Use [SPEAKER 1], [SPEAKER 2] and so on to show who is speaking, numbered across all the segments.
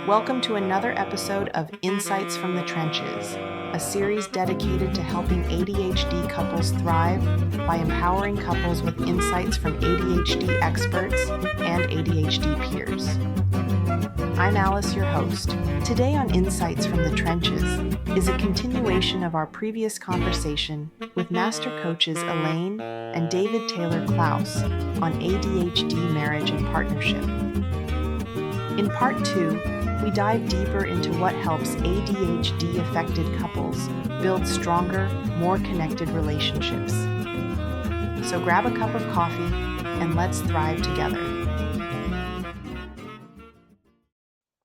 [SPEAKER 1] Welcome to another episode of Insights from the Trenches, a series dedicated to helping ADHD couples thrive by empowering couples with insights from ADHD experts and ADHD peers. I'm Alice, your host. Today on Insights from the Trenches is a continuation of our previous conversation with master coaches Elaine and David Taylor-Klaus on ADHD marriage and partnership. In part 2, we dive deeper into what helps ADHD-affected couples build stronger, more connected relationships. So grab a cup of coffee and let's thrive together.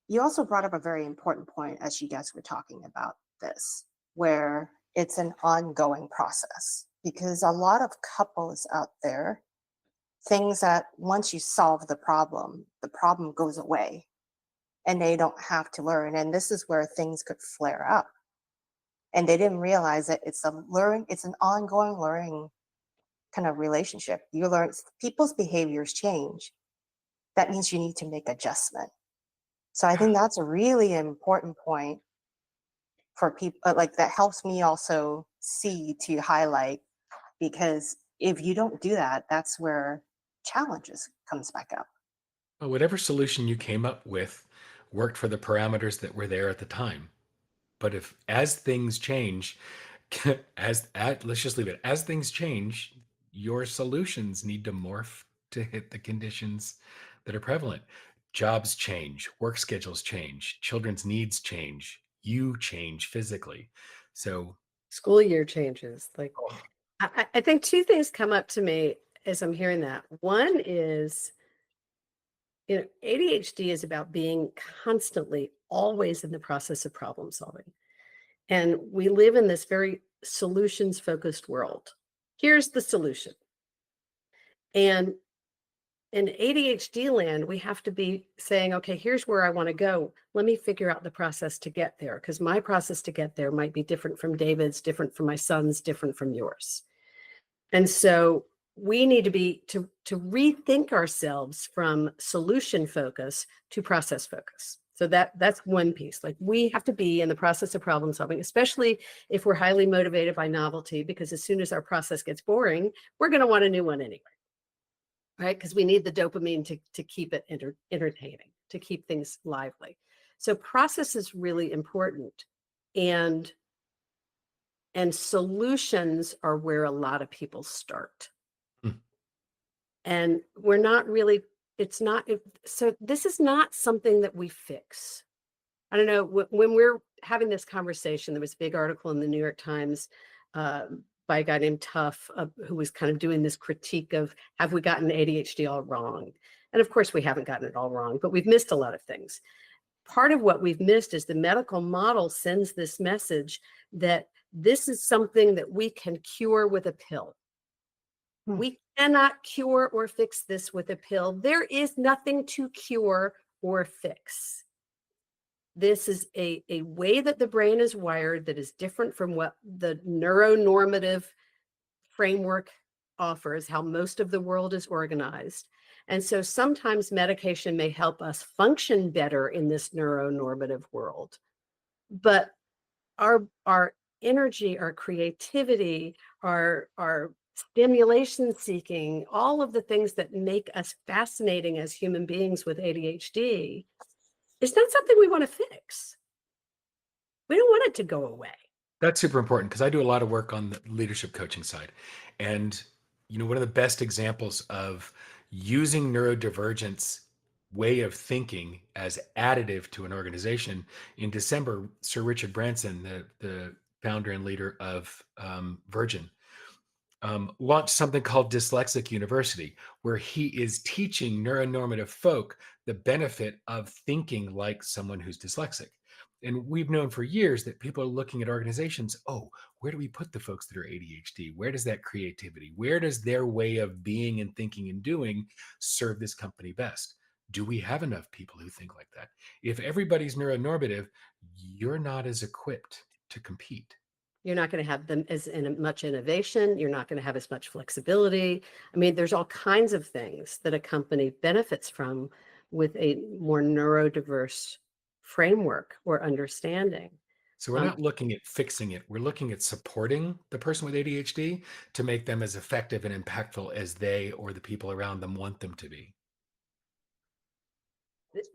[SPEAKER 2] You also brought up a very important point as you guys were talking about this, where it's an ongoing process, because a lot of couples out there, things that once you solve the problem goes away and they don't have to learn. And this is where things could flare up. And they didn't realize that it's an ongoing learning kind of relationship. You learn people's behaviors change. That means you need to make adjustment. So I think that's a really important point for people, like that helps me also see to highlight, because if you don't do that, that's where challenges comes back up.
[SPEAKER 3] Well, whatever solution you came up with worked for the parameters that were there at the time. But if as things change, let's just leave it. As things change, your solutions need to morph to hit the conditions that are prevalent. Jobs change, work schedules change, children's needs change, you change physically. So
[SPEAKER 4] school year changes. I think two things come up to me as I'm hearing that. One is, ADHD is about being constantly, always in the process of problem solving. And we live in this very solutions focused world. Here's the solution. And in ADHD land, we have to be saying, okay, here's where I want to go. Let me figure out the process to get there, because my process to get there might be different from David's, different from my son's, different from yours. And so we need to rethink ourselves from solution focus to process focus. So that's one piece. Like, we have to be in the process of problem solving, especially if we're highly motivated by novelty, because as soon as our process gets boring, we're going to want a new one anyway. Right? Because we need the dopamine to keep it entertaining, to keep things lively. So process is really important. And solutions are where a lot of people start. And we're not really, so this is not something that we fix. I don't know, when we're having this conversation, there was a big article in the New York Times by a guy named Tuff, who was kind of doing this critique of, have we gotten ADHD all wrong? And of course, we haven't gotten it all wrong, but we've missed a lot of things. Part of what we've missed is the medical model sends this message that this is something that we can cure with a pill. We cannot cure or fix this with a pill. There is nothing to cure or fix. This is a way that the brain is wired that is different from what the neuronormative framework offers, how most of the world is organized. And so sometimes medication may help us function better in this neuronormative world. But our energy, our creativity, our stimulation seeking, all of the things that make us fascinating as human beings with ADHD, is not something we want to fix. We don't want it to go away.
[SPEAKER 3] That's super important, because I do a lot of work on the leadership coaching side. And, one of the best examples of using neurodivergence way of thinking as additive to an organization, in December, Sir Richard Branson, the founder and leader of Virgin, launched something called Dyslexic University, where he is teaching neuronormative folk the benefit of thinking like someone who's dyslexic. And we've known for years that people are looking at organizations, where do we put the folks that are ADHD? Where does that creativity, where does their way of being and thinking and doing serve this company best? Do we have enough people who think like that? If everybody's neuronormative, you're not as equipped to compete.
[SPEAKER 4] You're not going to have them as much innovation. You're not going to have as much flexibility. I mean, there's all kinds of things that a company benefits from with a more neurodiverse framework or understanding.
[SPEAKER 3] So we're not looking at fixing it. We're looking at supporting the person with ADHD to make them as effective and impactful as they or the people around them want them to be.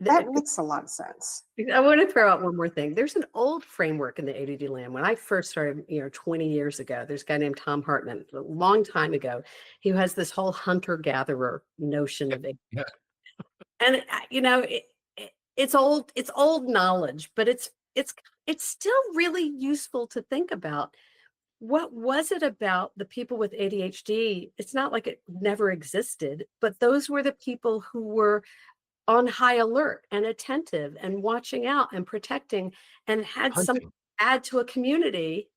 [SPEAKER 2] That makes a lot of sense.
[SPEAKER 4] I want to throw out one more thing. There's an old framework in the ADD land. When I first started, 20 years ago, there's a guy named Tom Hartman, a long time ago. He has this whole hunter-gatherer notion of it.
[SPEAKER 3] Yeah.
[SPEAKER 4] And it's old knowledge, but it's still really useful to think about. What was it about the people with ADHD? It's not like it never existed, but those were the people who were on high alert and attentive and watching out and protecting and had some add to a community.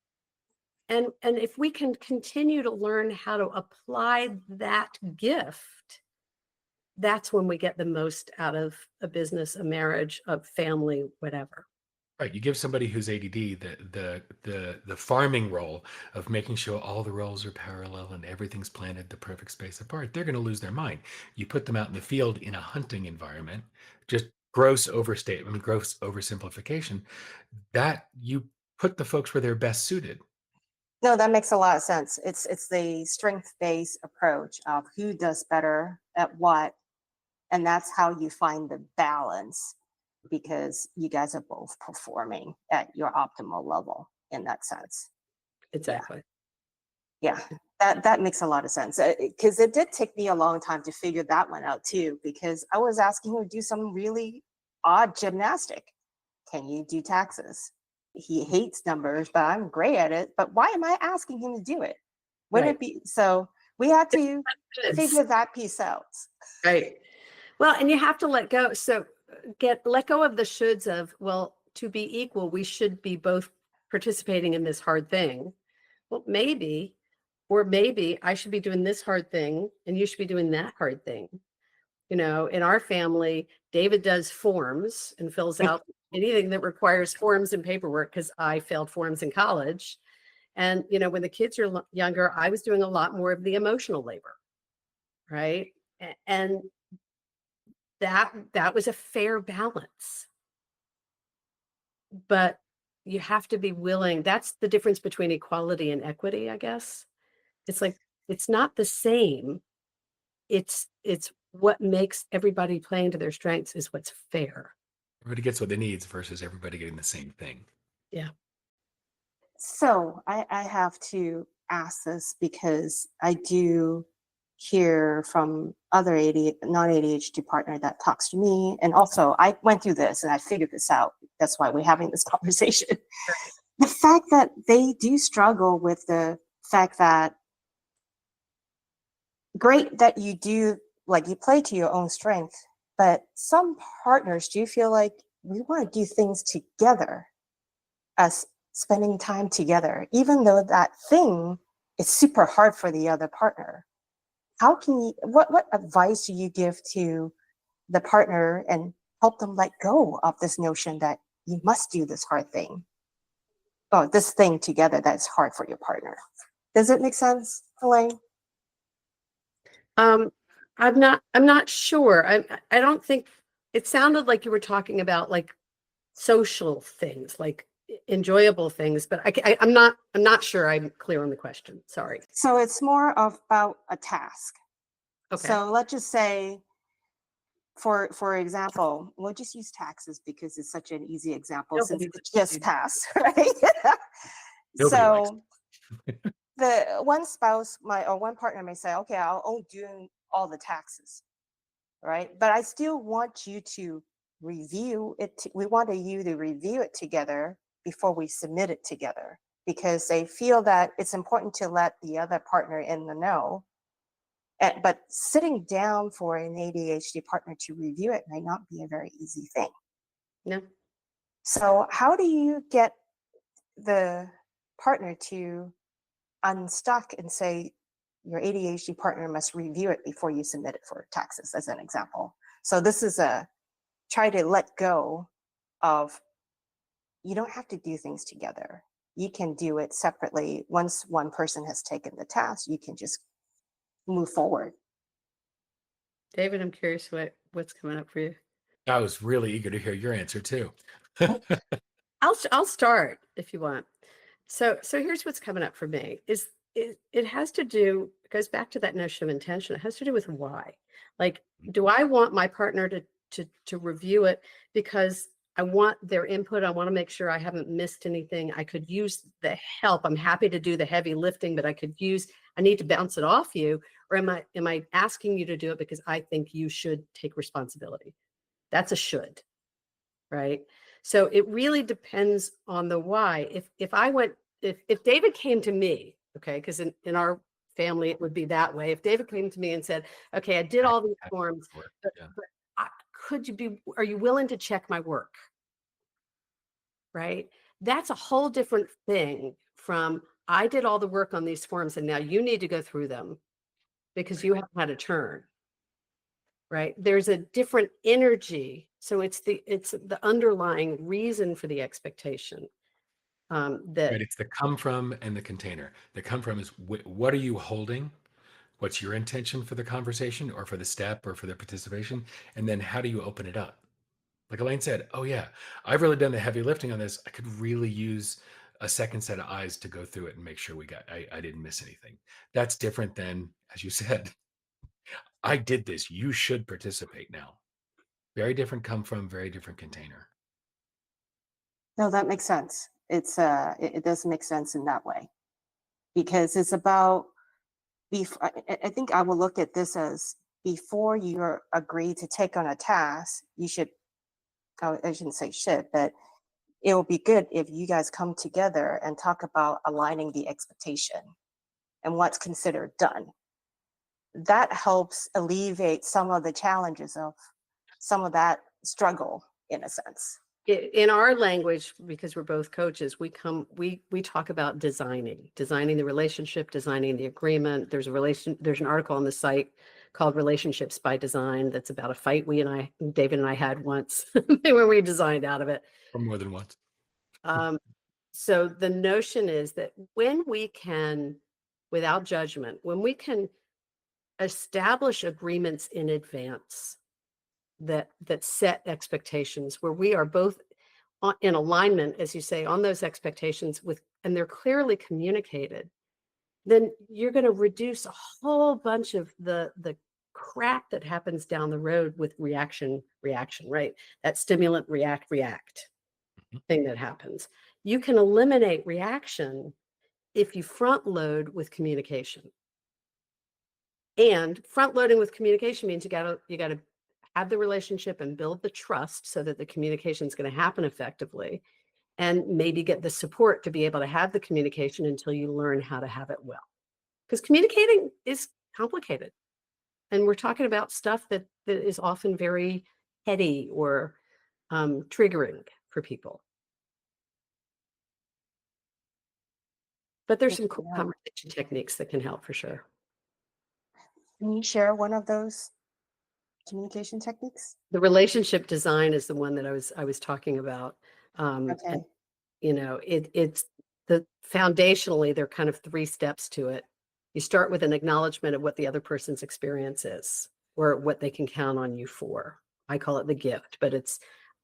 [SPEAKER 4] And if we can continue to learn how to apply that gift, that's when we get the most out of a business, a marriage, a family, whatever.
[SPEAKER 3] Right. You give somebody who's ADD the farming role of making sure all the roles are parallel and everything's planted the perfect space apart. They're going to lose their mind. You put them out in the field in a hunting environment, just gross oversimplification, that you put the folks where they're best suited.
[SPEAKER 2] No, that makes a lot of sense. It's the strength-based approach of who does better at what, and that's how you find the balance, because you guys are both performing at your optimal level in that sense.
[SPEAKER 4] Exactly.
[SPEAKER 2] Yeah, that makes a lot of sense. Because it did take me a long time to figure that one out too, because I was asking him to do some really odd gymnastic. Can you do taxes? He hates numbers, but I'm great at it. But why am I asking him to do it? Wouldn't it be? So we had to figure that piece out.
[SPEAKER 4] Right. Well, and you have to let go. So let go of the shoulds of, well, to be equal, we should be both participating in this hard thing. Well, maybe I should be doing this hard thing and you should be doing that hard thing. In our family, David does forms and fills out anything that requires forms and paperwork, because I failed forms in college. And, when the kids are younger, I was doing a lot more of the emotional labor. Right. And that was a fair balance. But you have to be willing. That's the difference between equality and equity, I guess. It's like, it's not the same. It's what makes everybody playing to their strengths is what's fair.
[SPEAKER 3] Everybody gets what they need versus everybody getting the same thing.
[SPEAKER 4] Yeah.
[SPEAKER 2] So I have to ask this, because I do hear from other non-ADHD partner that talks to me. And also I went through this and I figured this out. That's why we're having this conversation. The fact that they do struggle with the fact that, great that you do, like, you play to your own strength, but some partners do feel like we want to do things together, as spending time together, even though that thing is super hard for the other partner. How can you, what advice do you give to the partner and help them let go of this notion that you must do this hard thing, or this thing together that's hard for your partner? Does it make sense, Elaine?
[SPEAKER 4] I'm not sure. I don't think it sounded like you were talking about like social things, like enjoyable things, but I'm not sure I'm clear on the question. Sorry.
[SPEAKER 2] So it's more about a task.
[SPEAKER 4] Okay.
[SPEAKER 2] So let's just say, for example, we'll just use taxes because it's such an easy example, since it just passed, right? So the one spouse or one partner may say, okay, I'll own doing all the taxes, right? But I still want you to review it. We want you to review it together before we submit it together, because they feel that it's important to let the other partner in the know. But sitting down for an ADHD partner to review it might not be a very easy thing.
[SPEAKER 4] No.
[SPEAKER 2] So how do you get the partner to unstuck and say your ADHD partner must review it before you submit it for taxes, as an example? So this is try to let go of, you don't have to do things together. you can do it separately. Once one person has taken the task, you can just move forward.
[SPEAKER 4] David, I'm curious what's coming up for you.
[SPEAKER 3] I was really eager to hear your answer too.
[SPEAKER 4] I'll start if you want. So here's what's coming up for me is it has to do, it goes back to that notion of intention. It has to do with why. Like, do I want my partner to review it because I want their input? I want to make sure I haven't missed anything. I could use the help. I'm happy to do the heavy lifting, but I need to bounce it off you. Or am I asking you to do it because I think you should take responsibility? That's a should, right? So it really depends on the why. If David came to me, okay, because in our family it would be that way. If David came to me and said, okay, I did all these forms, but are you willing to check my work? Right? That's a whole different thing from I did all the work on these forms and now you need to go through them because you haven't had a turn. Right? There's a different energy. So it's the underlying reason for the expectation. That
[SPEAKER 3] Right, it's the come from and the container. The come from is what are you holding? What's your intention for the conversation or for the step or for the participation? And then how do you open it up? Like Elaine said, oh yeah, I've really done the heavy lifting on this. I could really use a second set of eyes to go through it and make sure I didn't miss anything. That's different than, as you said, I did this. You should participate now. Very different come from, very different container.
[SPEAKER 2] No, that makes sense. It does make sense in that way, because it's about I think I will look at this as before you agree to take on a task, you should, I shouldn't say should, but it will be good if you guys come together and talk about aligning the expectation and what's considered done. That helps alleviate some of the challenges of some of that struggle, in a sense.
[SPEAKER 4] in our language, because we're both coaches, we talk about designing the relationship, designing the agreement. There's an article on the site called Relationships by Design that's about a fight David and I had once when we designed out of it.
[SPEAKER 3] Or more than once.
[SPEAKER 4] So the notion is that when we can, without judgment, when we can establish agreements in advance that set expectations where we are both in alignment, as you say, on those expectations and they're clearly communicated, then you're going to reduce a whole bunch of the crap that happens down the road with reaction, right? That stimulant react thing that happens. You can eliminate reaction if you front load with communication. And front loading with communication means you got to have the relationship and build the trust so that the communication is going to happen effectively, and maybe get the support to be able to have the communication until you learn how to have it well. Because communicating is complicated. And we're talking about stuff that is often very heady or triggering for people. But there's some cool conversation techniques that can help for sure.
[SPEAKER 2] Can you share one of those communication techniques?
[SPEAKER 4] The relationship design is the one that I was talking about.
[SPEAKER 2] Okay.
[SPEAKER 4] And, it's foundationally, there are kind of 3 steps to it. You start with an acknowledgement of what the other person's experience is or what they can count on you for. I call it the gift, but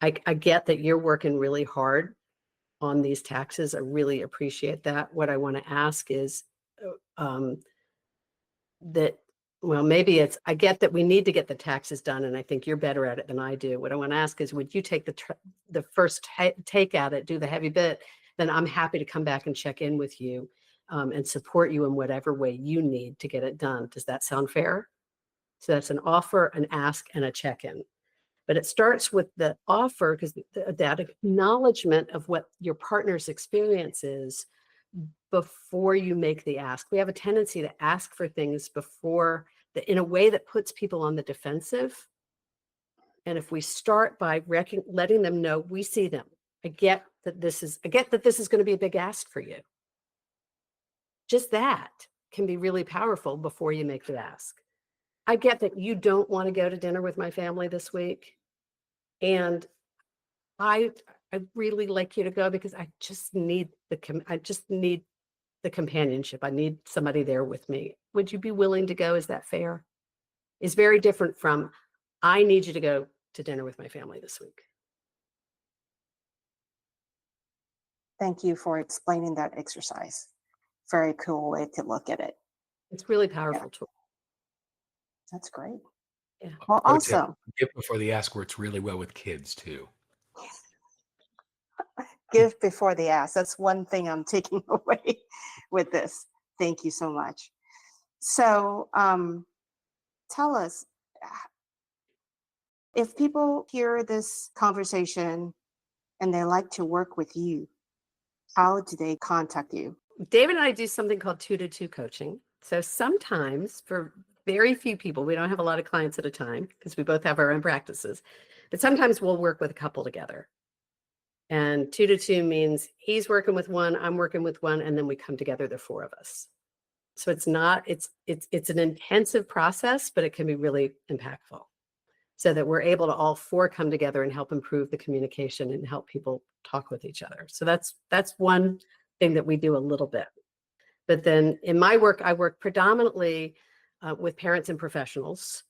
[SPEAKER 4] I get that you're working really hard on these taxes. I really appreciate that. What I want to ask is that, well, maybe I get that we need to get the taxes done, and I think you're better at it than I do. What I want to ask is, would you take the first take at it, do the heavy bit, then I'm happy to come back and check in with you and support you in whatever way you need to get it done. Does that sound fair? So that's an offer, an ask, and a check-in. But it starts with the offer, because that acknowledgement of what your partner's experience is before you make the ask. We have a tendency to ask for things in a way that puts people on the defensive. And if we start by letting them know we see them, I get that this is going to be a big ask for you. Just that can be really powerful before you make the ask. I get that you don't want to go to dinner with my family this week. And I I really like you to go because I just need the companionship. I need somebody there with me. Would you be willing to go? Is that fair? Is very different from, I need you to go to dinner with my family this week.
[SPEAKER 2] Thank you for explaining that exercise. Very cool way to look at it.
[SPEAKER 4] It's really powerful tool.
[SPEAKER 2] That's great.
[SPEAKER 4] Yeah.
[SPEAKER 2] Well,
[SPEAKER 3] Pro tip,
[SPEAKER 2] awesome.
[SPEAKER 3] give before the ask works really well with kids too.
[SPEAKER 2] Give before the ask. That's one thing I'm taking away with this. Thank you so much. So tell us, if people hear this conversation and they like to work with you, how do they contact you?
[SPEAKER 4] David and I do something called 2-to-2 coaching. So sometimes, for very few people, we don't have a lot of clients at a time because we both have our own practices, but sometimes we'll work with a couple together. And 2-to-2 means he's working with one, I'm working with one, and then we come together, the four of us. So it's an intensive process, but it can be really impactful, so that we're able to all four come together and help improve the communication and help people talk with each other. So that's one thing that we do a little bit. But then in my work, I work predominantly with parents and professionals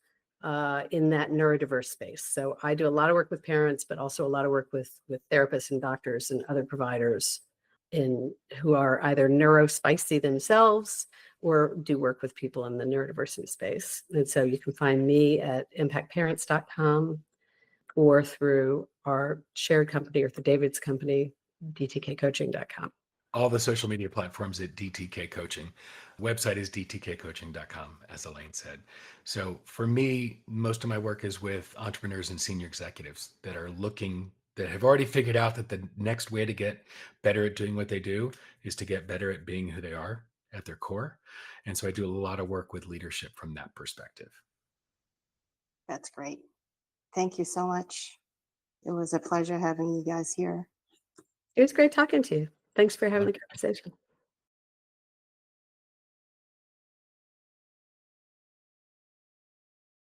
[SPEAKER 4] in that neurodiverse space. So I do a lot of work with parents, but also a lot of work with therapists and doctors and other providers who are either neurospicy themselves or do work with people in the neurodiversity space. And so you can find me at impactparents.com or through our shared company or through David's company, dtkcoaching.com.
[SPEAKER 3] All the social media platforms at DTK Coaching. Website is dtkcoaching.com, as Elaine said. So for me, most of my work is with entrepreneurs and senior executives that have already figured out that the next way to get better at doing what they do is to get better at being who they are at their core. And so I do a lot of work with leadership from that perspective.
[SPEAKER 2] That's great. Thank you so much. It was a pleasure having you guys here.
[SPEAKER 4] It was great talking to you. Thanks for having the conversation.